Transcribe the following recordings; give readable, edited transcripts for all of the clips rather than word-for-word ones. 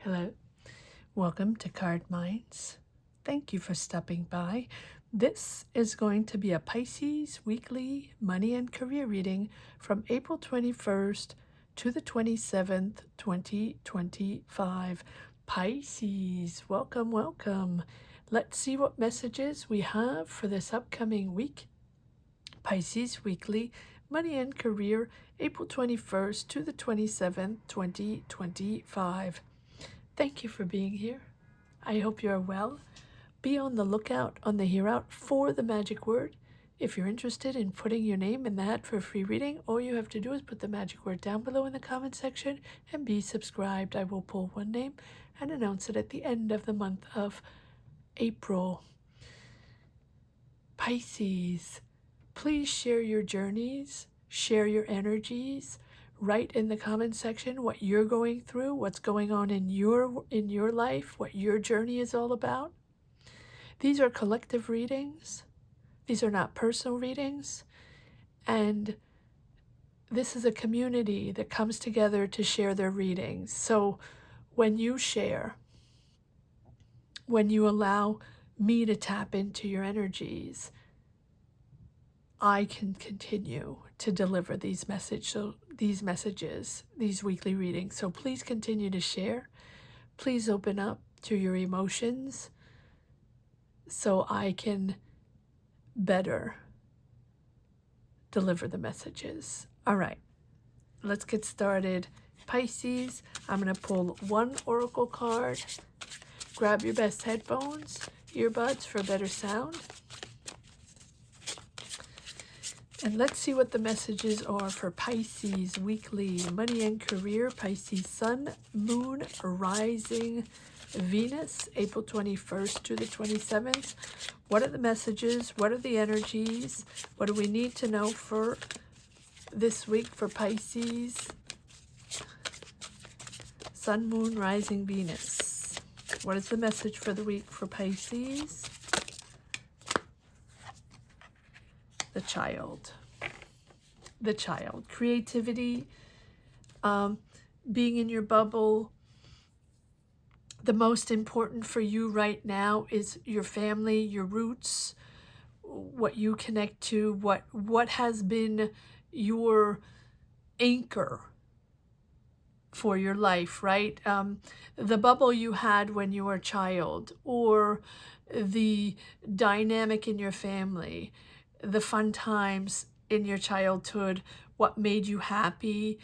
Hello, welcome to Cardminds. Thank you for stopping by. This is going to be a Pisces weekly money and career reading from April 21st to the 27th, 2025. Pisces, welcome, welcome. Let's see what messages we have for this upcoming week. Pisces weekly money and career, April 21st to the 27th, 2025. Thank you for being here. I hope you're well. Be on the lookout on the here out for the magic word. If you're interested in putting your name in the hat for a free reading, all you have to do is put the magic word down below in the comment section and be subscribed. I will pull one name and announce it at the end of the month of April. Pisces, please share your journeys, share your energies. Write in the comment section what you're going through, what's going on in your life, what your journey is all about. These are collective readings. These are not personal readings. And this is a community that comes together to share their readings. So when you share, when you allow me to tap into your energies, I can continue to deliver these messages, these weekly readings. So please continue to share. Please open up to your emotions so I can better deliver the messages. All right, let's get started. Pisces, I'm going to pull one oracle card. Grab your best headphones, earbuds for better sound. And let's see what the messages are for Pisces weekly money and career. Pisces sun, moon, rising, Venus, April 21st to the 27th. What are the messages? What are the energies? What do we need to know for this week for Pisces? Sun, moon, rising, Venus. What is the message for the week for Pisces? The child, creativity, being in your bubble. The most important for you right now is your family, your roots, what you connect to, what has been your anchor for your life, right? The bubble you had when you were a child, or the dynamic in your family, the fun times in your childhood, what made you happy,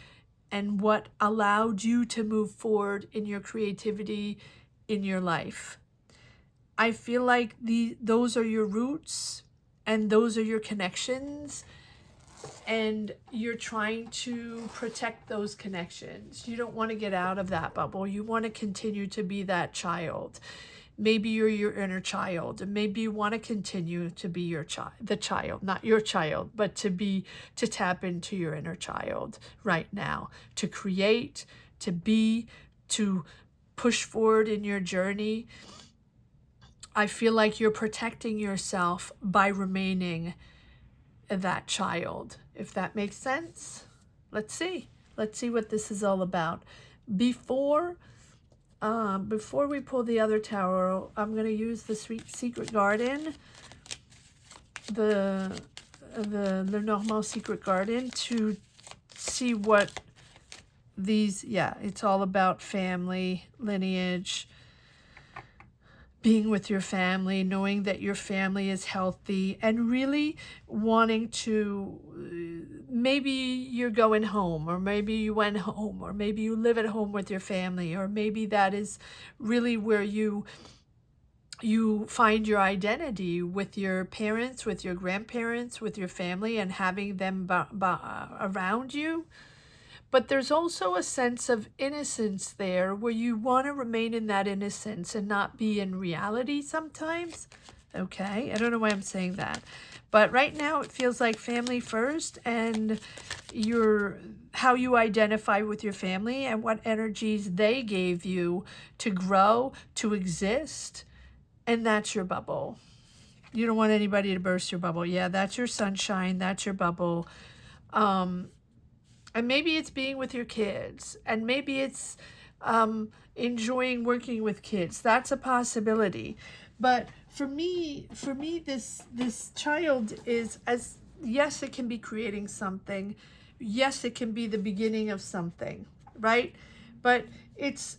and what allowed you to move forward in your creativity in your life. I feel like those are your roots and those are your connections, and you're trying to protect those connections. You don't want to get out of that bubble. You want to continue to be that child. Maybe you're your inner child, and maybe you want to continue to be your the child, not your child, but to tap into your inner child right now, to create, to push forward in your journey. I feel like you're protecting yourself by remaining that child, if that makes sense. Let's see what this is all about. Before we pull the other tarot, I'm going to use the Sweet Secret Garden, the Lenormand Secret Garden, to see what these, it's all about family, lineage, being with your family, knowing that your family is healthy, and really wanting to, maybe you're going home, or maybe you went home, or maybe you live at home with your family, or maybe that is really where you find your identity, with your parents, with your grandparents, with your family, and having them around you. But there's also a sense of innocence there, where you want to remain in that innocence and not be in reality sometimes. Okay, I don't know why I'm saying that. But right now it feels like family first, and how you identify with your family and what energies they gave you to grow, to exist. And that's your bubble. You don't want anybody to burst your bubble. Yeah, that's your sunshine. That's your bubble. And maybe it's being with your kids, and maybe it's enjoying working with kids. That's a possibility. But for me, this child is, as yes, it can be creating something. Yes, it can be the beginning of something, right? But it's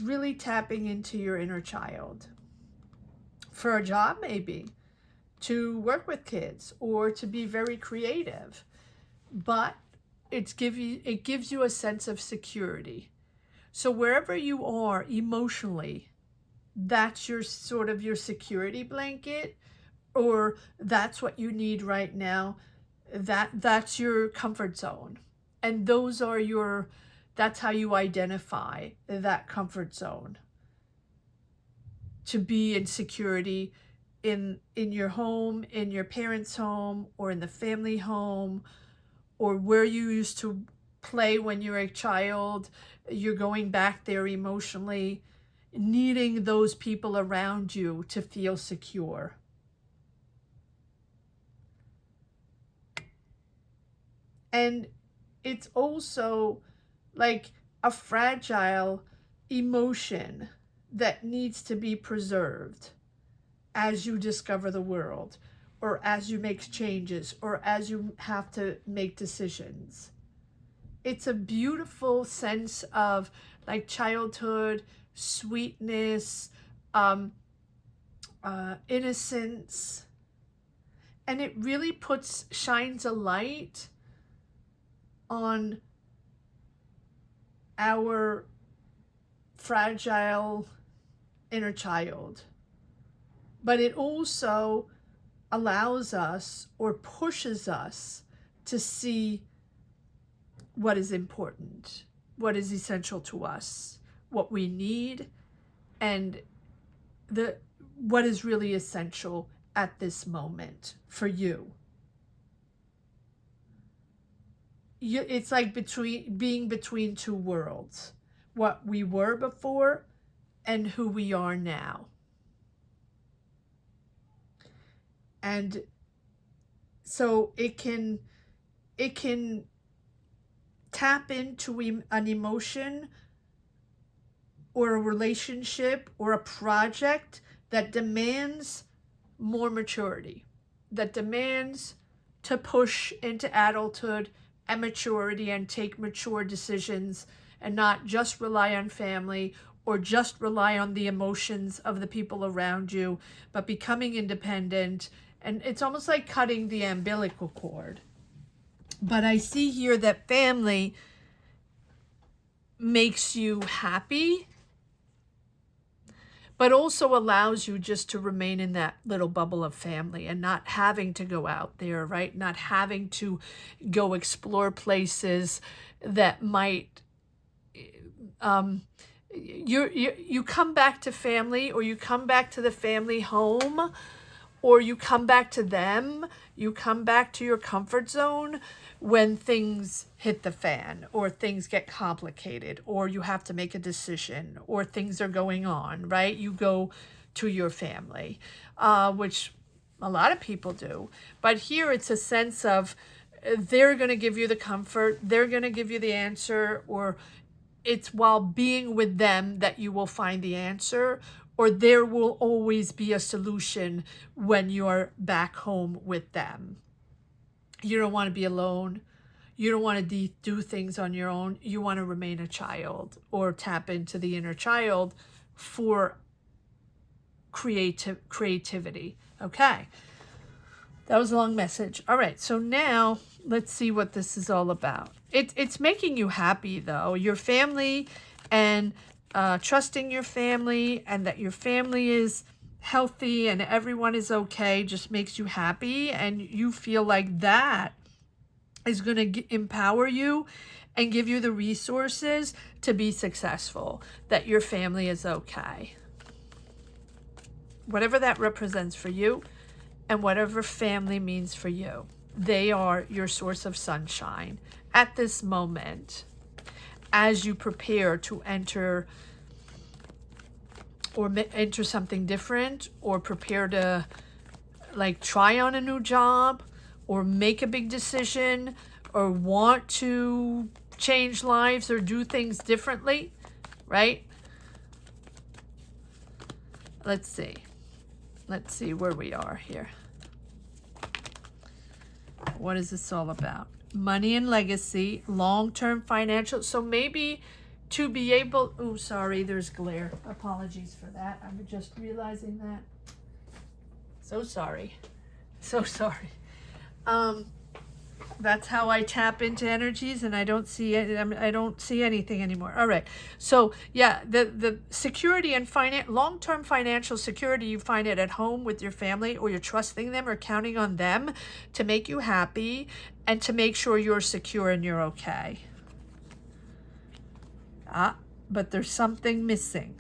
really tapping into your inner child. For a job, maybe, to work with kids or to be very creative. But it gives you a sense of security. So wherever you are emotionally, that's your sort of your security blanket, or that's what you need right now. That's your comfort zone. And that's how you identify that comfort zone. To be in security in your home, in your parents' home, or in the family home, or where you used to play when you were a child. You're going back there emotionally, needing those people around you to feel secure. And it's also like a fragile emotion that needs to be preserved as you discover the world, or as you make changes, or as you have to make decisions. It's a beautiful sense of like childhood, sweetness, innocence, and it really shines a light on our fragile inner child. But it also allows us or pushes us to see what is important, what is essential to us, what we need, and what is really essential at this moment for you. It's like being between two worlds, what we were before and who we are now. And so it can tap into an emotion or a relationship or a project that demands more maturity, that demands to push into adulthood and maturity and take mature decisions, and not just rely on family or just rely on the emotions of the people around you, but becoming independent. And it's almost like cutting the umbilical cord. But I see here that family makes you happy, but also allows you just to remain in that little bubble of family and not having to go out there, right? Not having to go explore places that might, you come back to family, or you come back to the family home, or you come back to them, you come back to your comfort zone when things hit the fan, or things get complicated, or you have to make a decision, or things are going on, right? You go to your family, which a lot of people do. But here it's a sense of they're going to give you the comfort, they're going to give you the answer, or it's while being with them that you will find the answer, or there will always be a solution when you're back home with them. You don't want to be alone. You don't want to do things on your own. You want to remain a child, or tap into the inner child for creativity. Okay. That was a long message. All right. So now let's see what this is all about. It's making you happy, though. Your family, and trusting your family, and that your family is healthy and everyone is okay, just makes you happy, and you feel like that is going to empower you and give you the resources to be successful, that your family is okay. Whatever that represents for you, and whatever family means for you, they are your source of sunshine at this moment as you prepare to enter something different, or prepare to like try on a new job, or make a big decision, or want to change lives or do things differently. right? Let's see. Let's see where we are here. What is this all about? Money and legacy, long-term financial. So maybe to be able, oh, sorry, there's glare. Apologies for that. I'm just realizing that. So sorry. So sorry. That's how I tap into energies, and I don't see it. I don't see anything anymore. All right. So yeah, the security and long-term financial security, you find it at home with your family, or you're trusting them or counting on them to make you happy and to make sure you're secure and you're okay. But there's something missing.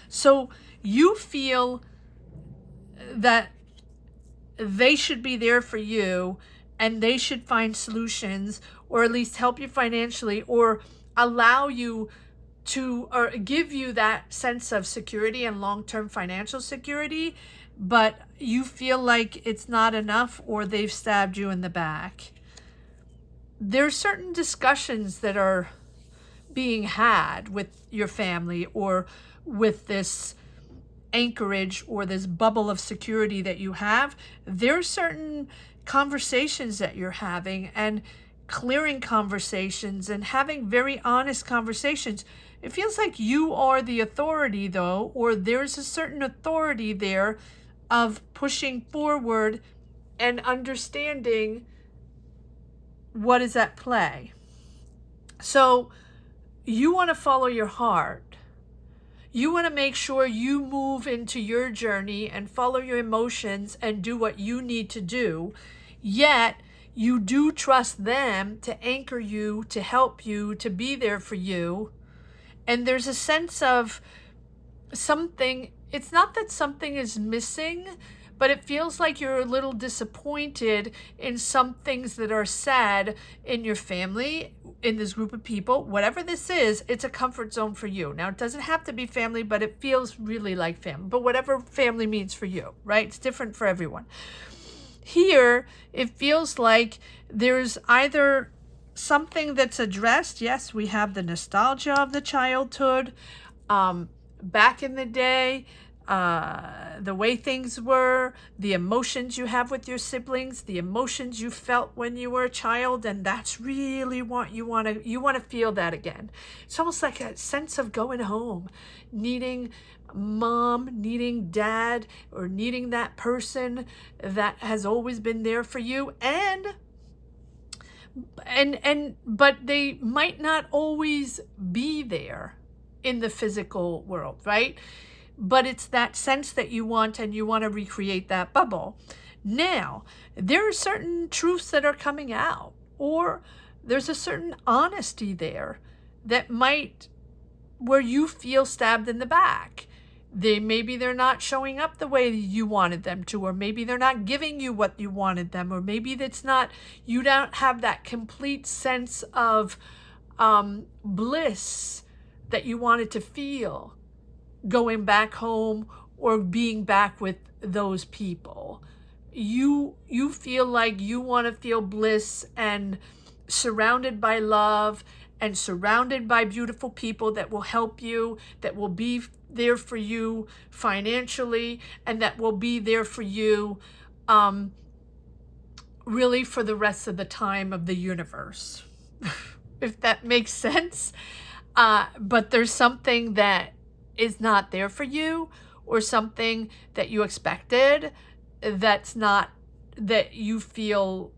So you feel that they should be there for you, and they should find solutions, or at least help you financially, or allow you to, or give you that sense of security and long-term financial security, but you feel like it's not enough, or they've stabbed you in the back. There's certain discussions that are being had with your family, or with this anchorage or this bubble of security that you have. There's certain conversations that you're having, and clearing conversations and having very honest conversations. It feels like you are the authority, though, or there's a certain authority there of pushing forward and understanding what is at play. So you want to follow your heart. You want to make sure you move into your journey and follow your emotions and do what you need to do. Yet you do trust them to anchor you, to help you, to be there for you. And there's a sense of something. It's not that something is missing, but it feels like you're a little disappointed in some things that are said in your family, in this group of people. Whatever this is, it's a comfort zone for you. Now, it doesn't have to be family, but it feels really like family. But whatever family means for you, right? It's different for everyone. Here, it feels like there's either something that's addressed. Yes, we have the nostalgia of the childhood. Back in the day, the way things were, the emotions you have with your siblings, the emotions you felt when you were a child, and that's really what you want to feel that again. It's almost like a sense of going home, needing mom, needing dad, or needing that person that has always been there for you, but they might not always be there in the physical world, right? But it's that sense that you want, and you want to recreate that bubble. Now, there are certain truths that are coming out, or there's a certain honesty there that might, where you feel stabbed in the back. Maybe they're not showing up the way you wanted them to, or maybe they're not giving you what you wanted them, or maybe you don't have that complete sense of bliss that you wanted to feel going back home or being back with those people. You feel like you want to feel bliss and surrounded by love and surrounded by beautiful people that will help you, that will be there for you financially, and that will be there for you really for the rest of the time of the universe, if that makes sense. But there's something that is not there for you, or something that you expected that's not, that you feel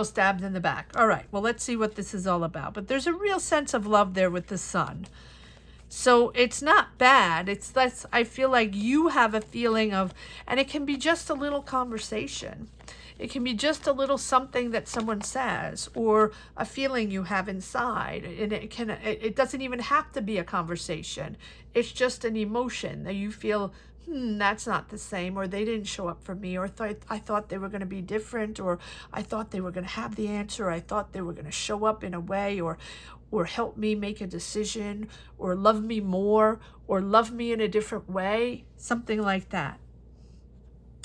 stabbed in the back. All right, well, let's see what this is all about. But there's a real sense of love there with the sun. So it's not bad. I feel like you have a feeling of, and it can be just a little conversation. It can be just a little something that someone says, or a feeling you have inside. And it doesn't even have to be a conversation. It's just an emotion that you feel, that's not the same, or they didn't show up for me, or I thought they were going to be different, or I thought they were going to have the answer, or I thought they were going to show up in a way, or help me make a decision, or love me more, or love me in a different way, something like that.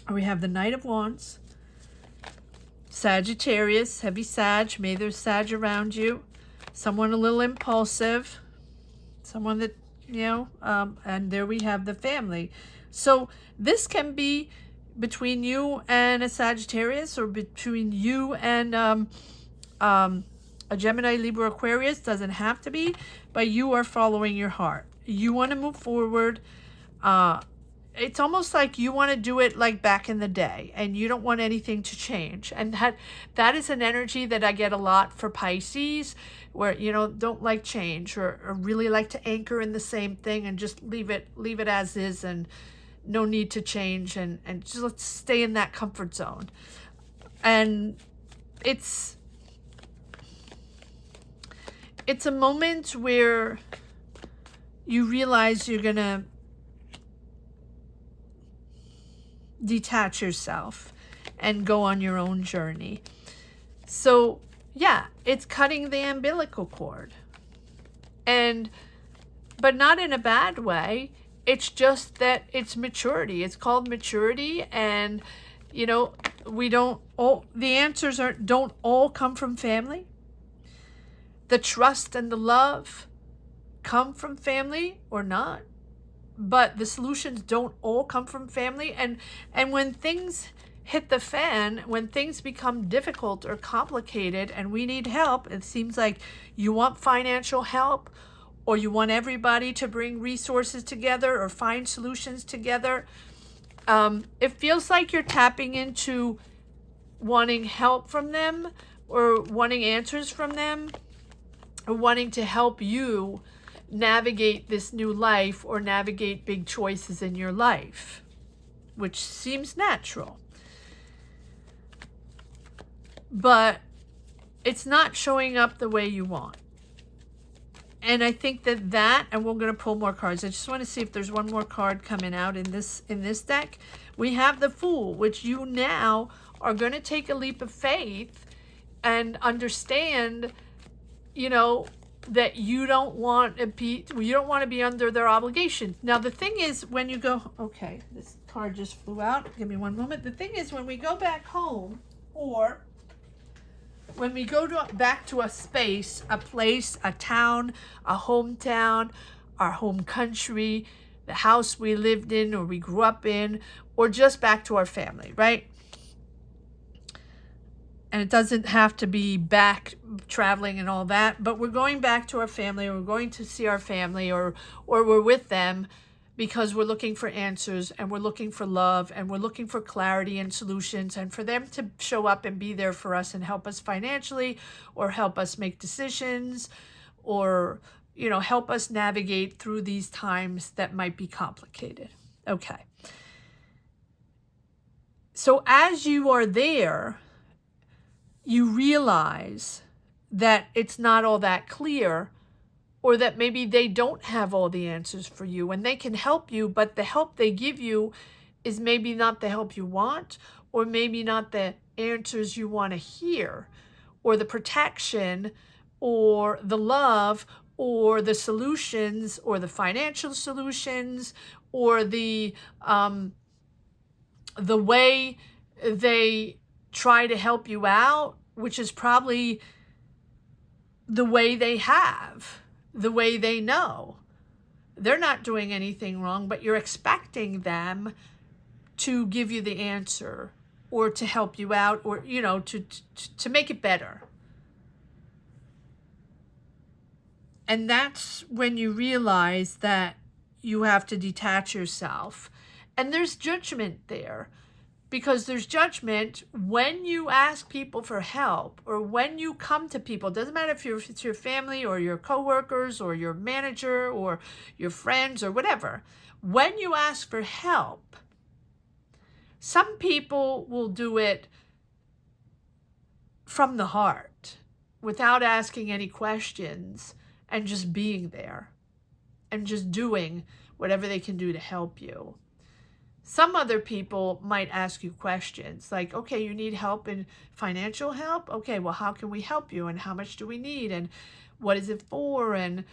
We have the Knight of Wands, Sagittarius, heavy Sag, may there's Sag around you. someone a little impulsive, someone that, and there we have the family. So this can be between you and a Sagittarius, or between you and a Gemini, Libra, Aquarius. Doesn't have to be, but you are following your heart. You want to move forward. It's almost like you want to do it like back in the day, and you don't want anything to change. And that is an energy that I get a lot for Pisces, where, don't like change, or really like to anchor in the same thing and just leave it as is, and no need to change, and just let's stay in that comfort zone. And it's a moment where you realize you're going to detach yourself and go on your own journey. So yeah, it's cutting the umbilical cord, but not in a bad way. It's just that it's maturity. It's called maturity. And the answers don't all come from family. The trust and the love come from family or not, but the solutions don't all come from family. And when things hit the fan, when things become difficult or complicated and we need help, it seems like you want financial help, or you want everybody to bring resources together or find solutions together. It feels like you're tapping into wanting help from them, or wanting answers from them, or wanting to help you navigate this new life, or navigate big choices in your life, which seems natural. But it's not showing up the way you want. And I think that, and we're going to pull more cards. I just want to see if there's one more card coming out in this deck. We have the Fool, which you now are going to take a leap of faith and understand, that you don't want to be under their obligation. Now the thing is, when you go, okay, this card just flew out. Give me one moment. The thing is, when we go back home, or when we go back to a space, a place, a town, a hometown, our home country, the house we lived in or we grew up in, or just back to our family, right? And it doesn't have to be back traveling and all that, but we're going back to our family, or we're going to see our family, or we're with them because we're looking for answers, and we're looking for love, and we're looking for clarity and solutions, and for them to show up and be there for us and help us financially, or help us make decisions, or help us navigate through these times that might be complicated. Okay. So as you are there, you realize that it's not all that clear, or that maybe they don't have all the answers for you, and they can help you, but the help they give you is maybe not the help you want, or maybe not the answers you want to hear, or the protection, or the love, or the solutions, or the financial solutions, or the way they try to help you out, which is probably the way they have, the way they know. They're not doing anything wrong, but you're expecting them to give you the answer, or to help you out, or to make it better. And that's when you realize that you have to detach yourself. And there's judgment there, because there's judgment when you ask people for help, or when you come to people. It doesn't matter if it's your family, or your coworkers, or your manager, or your friends, or whatever. When you ask for help, some people will do it from the heart, without asking any questions, and just being there, and just doing whatever they can do to help you. Some other people might ask you questions like, okay, you need help in financial help? Okay, well, how can we help you? And how much do we need? And what is it for? And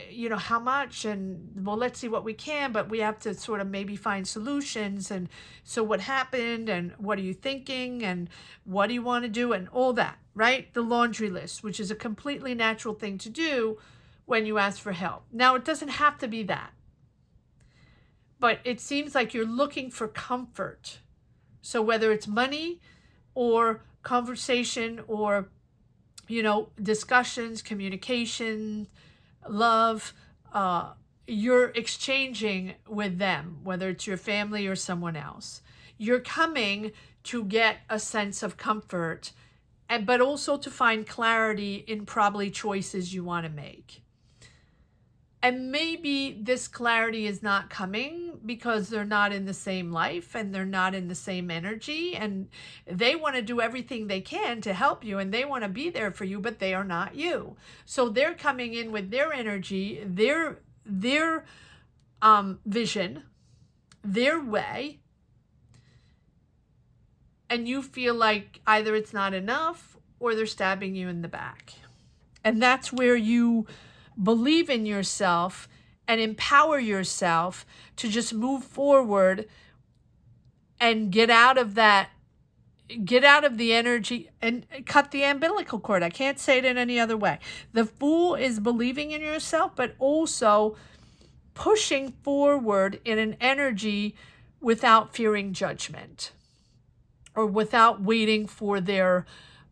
you know, how much? And well, let's see what we can, but we have to sort of maybe find solutions. And so what happened, and what are you thinking, and what do you want to do, and all that, right? The laundry list, which is a completely natural thing to do when you ask for help. Now, it doesn't have to be that, but it seems like you're looking for comfort. So whether it's money or conversation or, you know, discussions, communication, love, you're exchanging with them, whether it's your family or someone else. You're coming to get a sense of comfort, but also to find clarity in probably choices you want to make. And maybe this clarity is not coming because they're not in the same life and they're not in the same energy, and they want to do everything they can to help you and they want to be there for you, but they are not you. So they're coming in with their energy, their vision, their way, and you feel like either it's not enough or they're stabbing you in the back. And that's where you believe in yourself and empower yourself to just move forward and get out of the energy and cut the umbilical cord. I can't say it in any other way. The Fool is believing in yourself, but also pushing forward in an energy without fearing judgment, or without waiting for their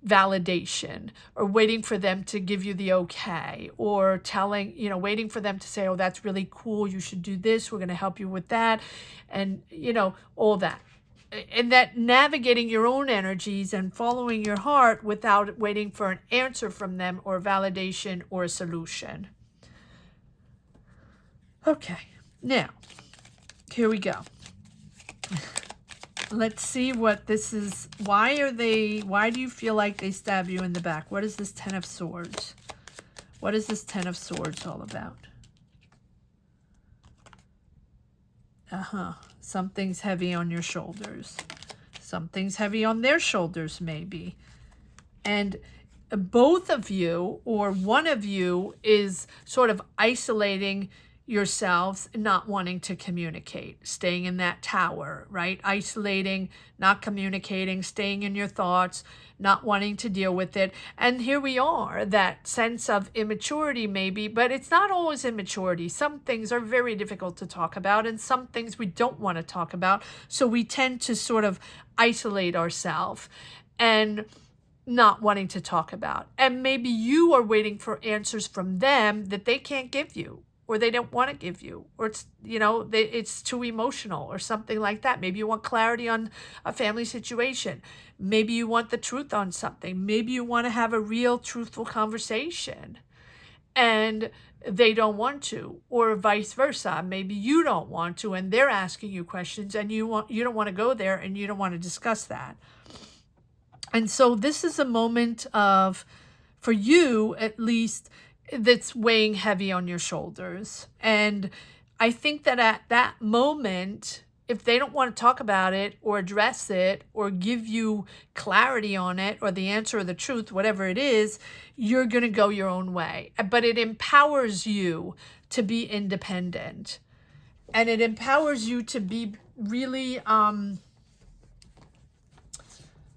validation, or waiting for them to give you the okay, or telling, you know, waiting for them to say, oh, that's really cool, you should do this, we're going to help you with that, and, you know, all that. And that navigating your own energies and following your heart without waiting for an answer from them, or validation, or a solution. Okay, now, here we go. Let's see what this is. Why do you feel like they stab you in the back? What is this Ten of Swords? What is this Ten of Swords all about? Something's heavy on your shoulders. Something's heavy on their shoulders, maybe. And both of you, or one of you, is sort of isolating yourselves, not wanting to communicate, staying in that tower, right? Isolating, not communicating, staying in your thoughts, not wanting to deal with it. And here we are, that sense of immaturity maybe, but it's not always immaturity. Some things are very difficult to talk about, and some things we don't want to talk about. So we tend to sort of isolate ourselves and not wanting to talk about. And maybe you are waiting for answers from them that they can't give you, or they don't want to give you, or it's, you know, it's too emotional or something like that. Maybe you want clarity on a family situation. Maybe you want the truth on something. Maybe you want to have a real truthful conversation and they don't want to, or vice versa. Maybe you don't want to and they're asking you questions and you don't want to go there and you don't want to discuss that. And so this is a moment of, for you at least, that's weighing heavy on your shoulders. And I think that at that moment, if they don't want to talk about it or address it or give you clarity on it or the answer or the truth, whatever it is, you're going to go your own way. But it empowers you to be independent. And it empowers you to be really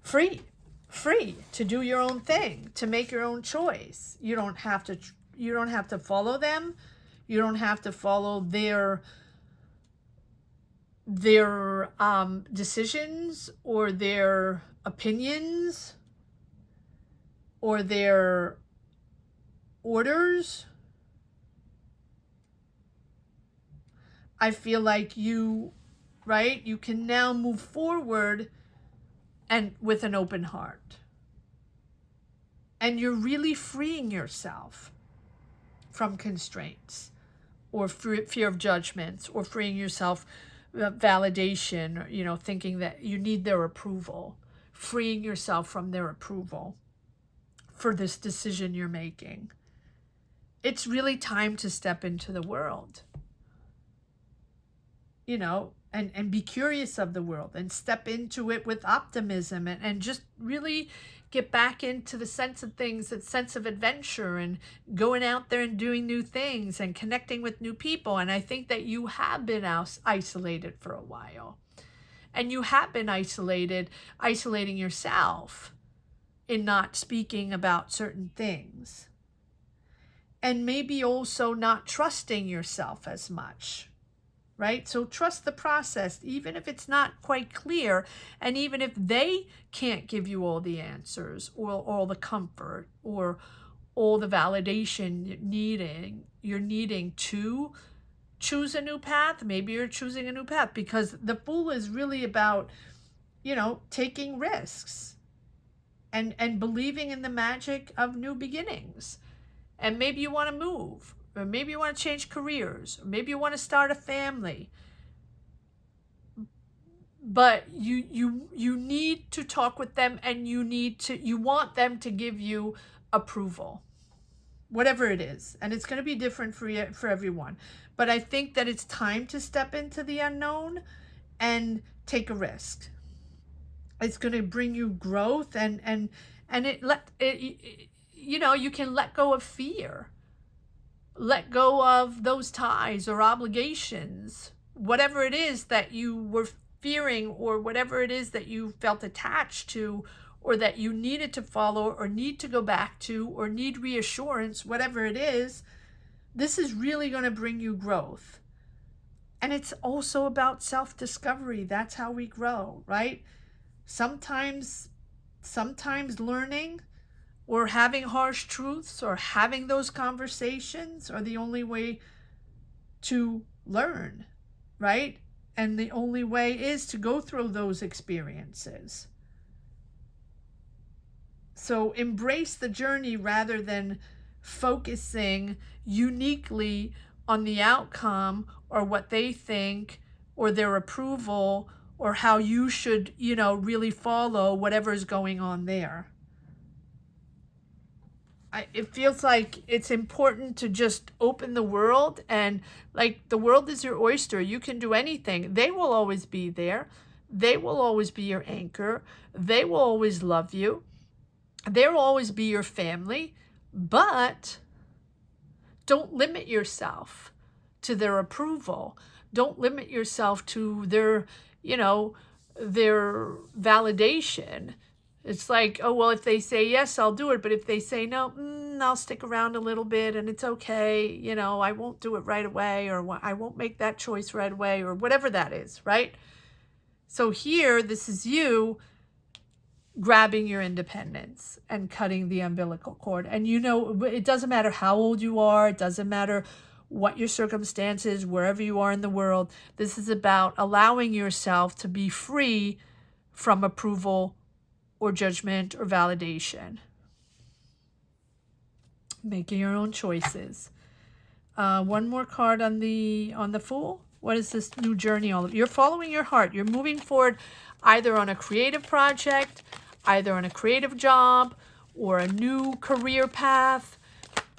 free to do your own thing, to make your own choice. You don't have to follow them. You don't have to follow their decisions or their opinions or their orders. I feel like you can now move forward and with an open heart. And you're really freeing yourself from constraints or fear of judgments, or freeing yourself validation, thinking that you need their approval, freeing yourself from their approval for this decision you're making. It's really time to step into the world. and be curious of the world and step into it with optimism and just really get back into the sense of things, that sense of adventure and going out there and doing new things and connecting with new people. And I think that you have been isolated for a while, and you have been isolating yourself in not speaking about certain things, and maybe also not trusting yourself as much. Right? So trust the process, even if it's not quite clear, and even if they can't give you all the answers or all the comfort or all the validation you're needing to choose a new path. Maybe you're choosing a new path because the Fool is really about, taking risks and believing in the magic of new beginnings. And maybe you want to move, or maybe you want to change careers, or maybe you want to start a family. But you need to talk with them, and you want them to give you approval, whatever it is. And it's going to be different for everyone. But I think that it's time to step into the unknown and take a risk. It's going to bring you growth, and you can let go of fear. Let go of those ties or obligations, whatever it is that you were fearing, or whatever it is that you felt attached to, or that you needed to follow or need to go back to, or need reassurance, whatever it is. This is really going to bring you growth. And it's also about self-discovery. That's how we grow, right? Sometimes learning or having harsh truths or having those conversations are the only way to learn, right? And the only way is to go through those experiences. So embrace the journey rather than focusing uniquely on the outcome or what they think or their approval or how you should, really follow whatever is going on there. It feels like it's important to just open the world, and like the world is your oyster. You can do anything. They will always be there. They will always be your anchor. They will always love you. They will always be your family. But don't limit yourself to their approval. Don't limit yourself to their validation. It's like, oh, well, if they say yes, I'll do it. But if they say no, I'll stick around a little bit and it's okay. I won't do it right away, or I won't make that choice right away, or whatever that is, right? So here, this is you grabbing your independence and cutting the umbilical cord. And it doesn't matter how old you are. It doesn't matter what your circumstances, wherever you are in the world. This is about allowing yourself to be free from approval or judgment or validation. Making your own choices. One more card on the Fool. What is this new journey all about? You're following your heart. You're moving forward either on a creative project, either on a creative job, or a new career path.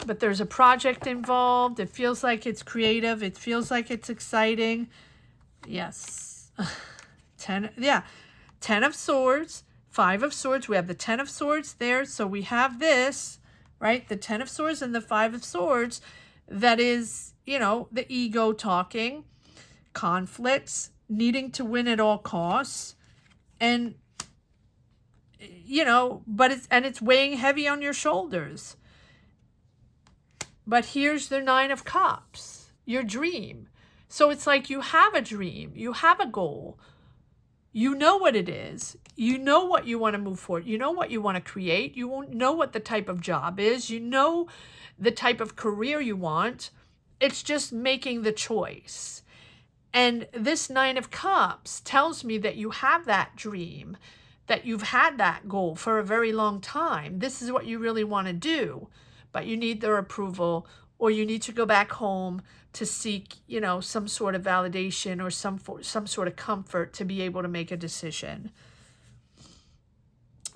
But there's a project involved. It feels like it's creative. It feels like it's exciting. Yes. 10 of Swords. 5 of Swords. We have the 10 of Swords there. So we have this, right? The 10 of Swords and the 5 of Swords. That is, the ego talking, conflicts, needing to win at all costs. And, but it's weighing heavy on your shoulders. But here's the 9 of Cups, your dream. So it's like you have a dream. You have a goal. You know what it is. You know what you want to move forward. You know what you want to create. You won't know what the type of job is. You know the type of career you want. It's just making the choice. And this 9 of Cups tells me that you have that dream, that you've had that goal for a very long time. This is what you really want to do, but you need their approval, or you need to go back home to seek, some sort of validation or some sort of comfort to be able to make a decision.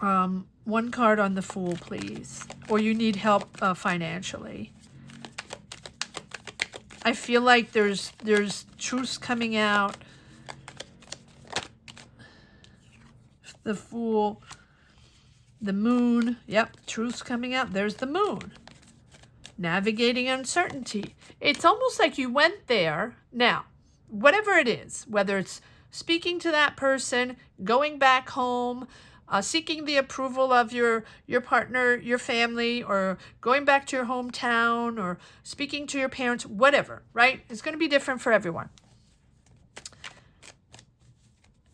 One card on the Fool, please. Or you need help financially. I feel like there's truths coming out. the Fool, the Moon. Yep, truth's coming out. There's the Moon. Navigating uncertainty. It's almost like you went there. Now, whatever it is, whether it's speaking to that person, going back home, seeking the approval of your partner, your family, or going back to your hometown, or speaking to your parents, whatever, right? It's going to be different for everyone.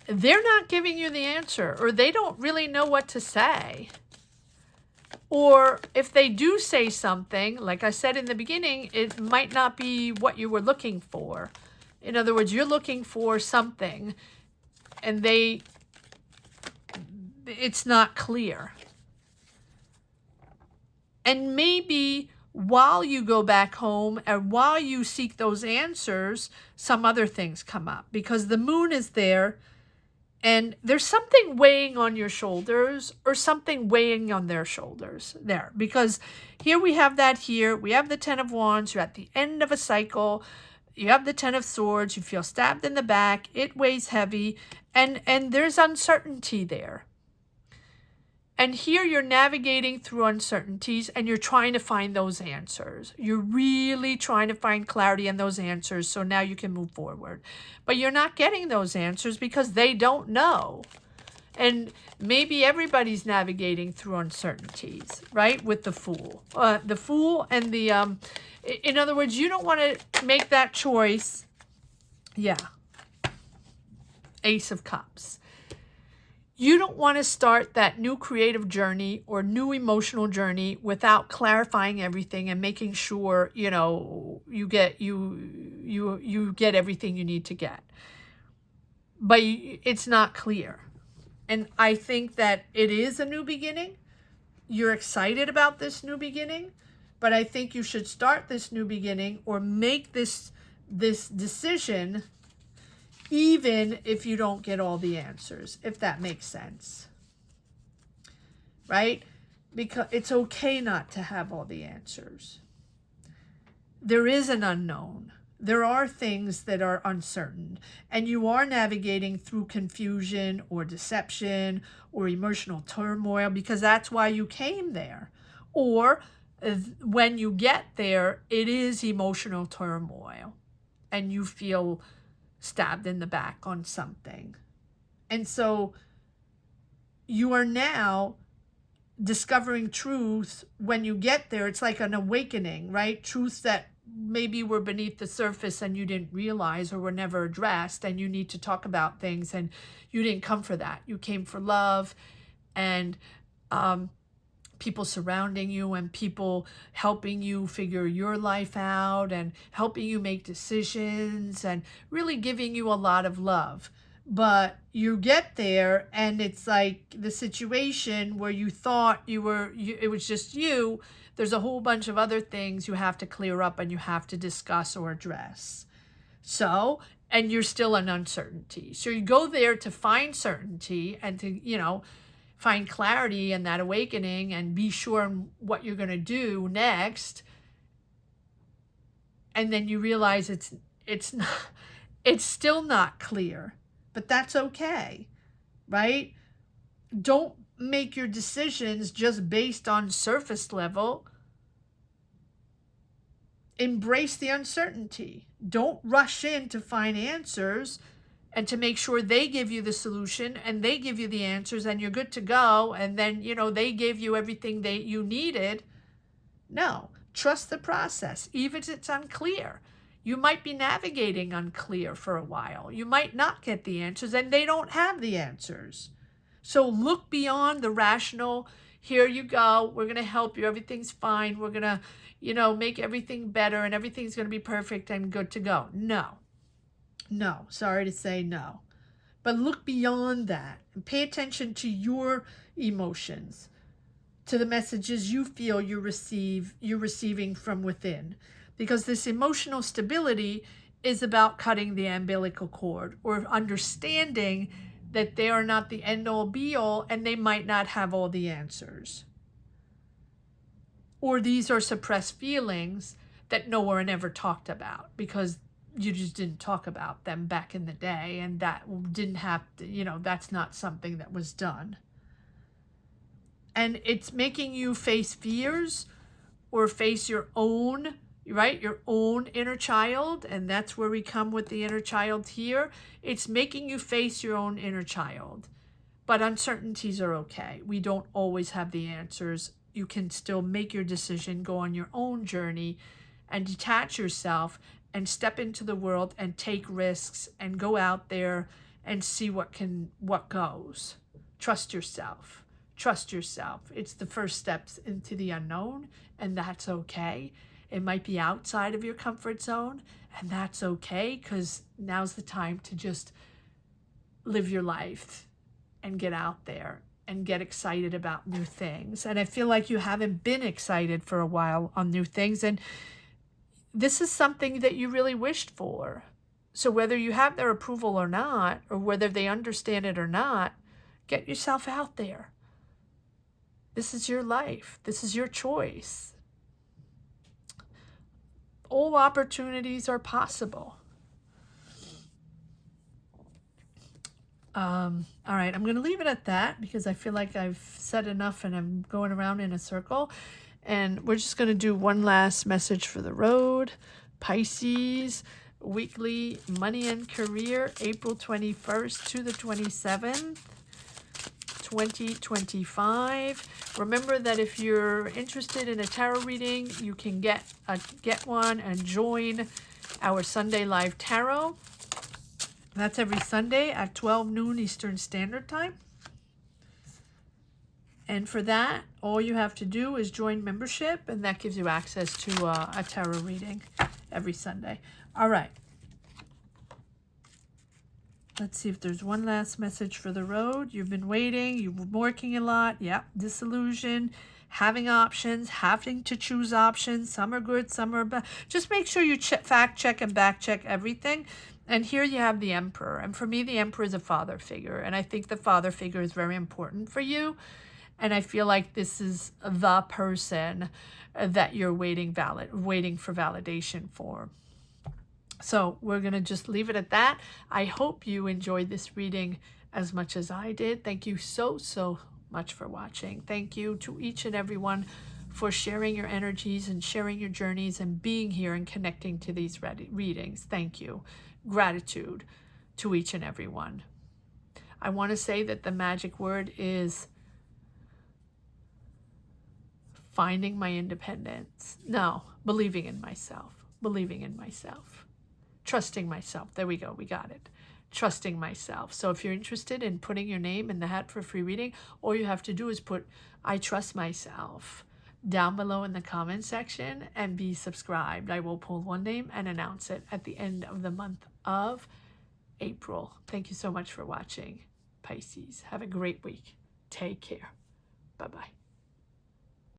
They're not giving you the answer, or they don't really know what to say. Or if they do say something, like I said in the beginning, it might not be what you were looking for. In other words, you're looking for something and it's not clear. And maybe while you go back home and while you seek those answers, some other things come up, because the Moon is there. And there's something weighing on your shoulders, or something weighing on their shoulders there. Because here we have that here. We have the Ten of Wands. You're at the end of a cycle. You have the Ten of Swords. You feel stabbed in the back. It weighs heavy. And there's uncertainty there. And here you're navigating through uncertainties and you're trying to find those answers. You're really trying to find clarity in those answers so now you can move forward. But you're not getting those answers because they don't know. And maybe everybody's navigating through uncertainties, right? With the Fool. The Fool and the, in other words, you don't want to make that choice. Yeah. Ace of Cups. You don't want to start that new creative journey or new emotional journey without clarifying everything and making sure, you know, you get everything you need to get. But it's not clear. And I think that it is a new beginning. You're excited about this new beginning, but I think you should start this new beginning or make this decision even if you don't get all the answers, if that makes sense, right? Because it's okay not to have all the answers. There is an unknown. There are things that are uncertain, and you are navigating through confusion or deception or emotional turmoil because that's why you came there. Or when you get there, it is emotional turmoil and you feel stabbed in the back on something. And so you are now discovering truths when you get there. It's like an awakening, right? Truths that maybe were beneath the surface and you didn't realize or were never addressed, and you need to talk about things, and you didn't come for that. You came for love and people surrounding you and people helping you figure your life out and helping you make decisions and really giving you a lot of love. But you get there and it's like the situation where you thought it was just you. There's a whole bunch of other things you have to clear up and you have to discuss or address. So, and you're still in uncertainty. So you go there to find certainty and to, find clarity and that awakening and be sure on what you're going to do next. And then you realize it's still not clear, but that's okay, right? Don't make your decisions just based on surface level. Embrace the uncertainty. Don't rush in to find answers and to make sure they give you the solution and they give you the answers and you're good to go. And then, they gave you everything you needed. No, trust the process, even if it's unclear. You might be navigating unclear for a while. You might not get the answers and they don't have the answers. So look beyond the rational. Here you go. We're going to help you. Everything's fine. We're going to, make everything better and everything's going to be perfect and good to go. No, sorry to say no. But look beyond that and pay attention to your emotions, to the messages you feel you're receiving from within. Because this emotional stability is about cutting the umbilical cord or understanding that they are not the end-all be-all and they might not have all the answers. Or these are suppressed feelings that no one ever talked about because you just didn't talk about them back in the day, and that didn't have to, you know, that's not something that was done. And it's making you face fears or face your own, right? Your own inner child. And that's where we come with the inner child here. It's making you face your own inner child. But uncertainties are okay. We don't always have the answers. You can still make your decision, go on your own journey, and detach yourself and step into the world and take risks and go out there and see what goes. Trust yourself. Trust yourself. It's the first steps into the unknown, and that's okay. It might be outside of your comfort zone, and that's okay, because now's the time to just live your life and get out there and get excited about new things. And I feel like you haven't been excited for a while on new things, and this is something that you really wished for. So whether you have their approval or not, or whether they understand it or not, get yourself out there. This is your life. This is your choice. All opportunities are possible. All right, I'm going to leave it at that because I feel like I've said enough and I'm going around in a circle. And we're just going to do one last message for the road. Pisces, weekly money and career, April 21st to the 27th. 2025. Remember that if you're interested in a tarot reading, you can get one and join our Sunday Live Tarot. That's every Sunday at 12 noon Eastern Standard Time. And for that, all you have to do is join membership, and that gives you access to a tarot reading every Sunday. All right. Let's see if there's one last message for the road. You've been waiting. You've been working a lot. Yep. Disillusion. Having options. Having to choose options. Some are good. Some are bad. Just make sure you fact check and back check everything. And here you have the Emperor. And for me, the Emperor is a father figure. And I think the father figure is very important for you. And I feel like this is the person that you're waiting for validation for. So we're going to just leave it at that. I hope you enjoyed this reading as much as I did. Thank you so much for watching. Thank you to each and everyone for sharing your energies and sharing your journeys and being here and connecting to these readings. Thank you. Gratitude to each and every one. I want to say that the magic word is finding my independence. No, believing in myself. Believing in myself. Trusting myself. There we go. We got it. Trusting myself. So if you're interested in putting your name in the hat for free reading, all you have to do is put I trust myself down below in the comment section and be subscribed. I will pull one name and announce it at the end of the month of April. Thank you so much for watching, Pisces. Have a great week. Take care. Bye-bye.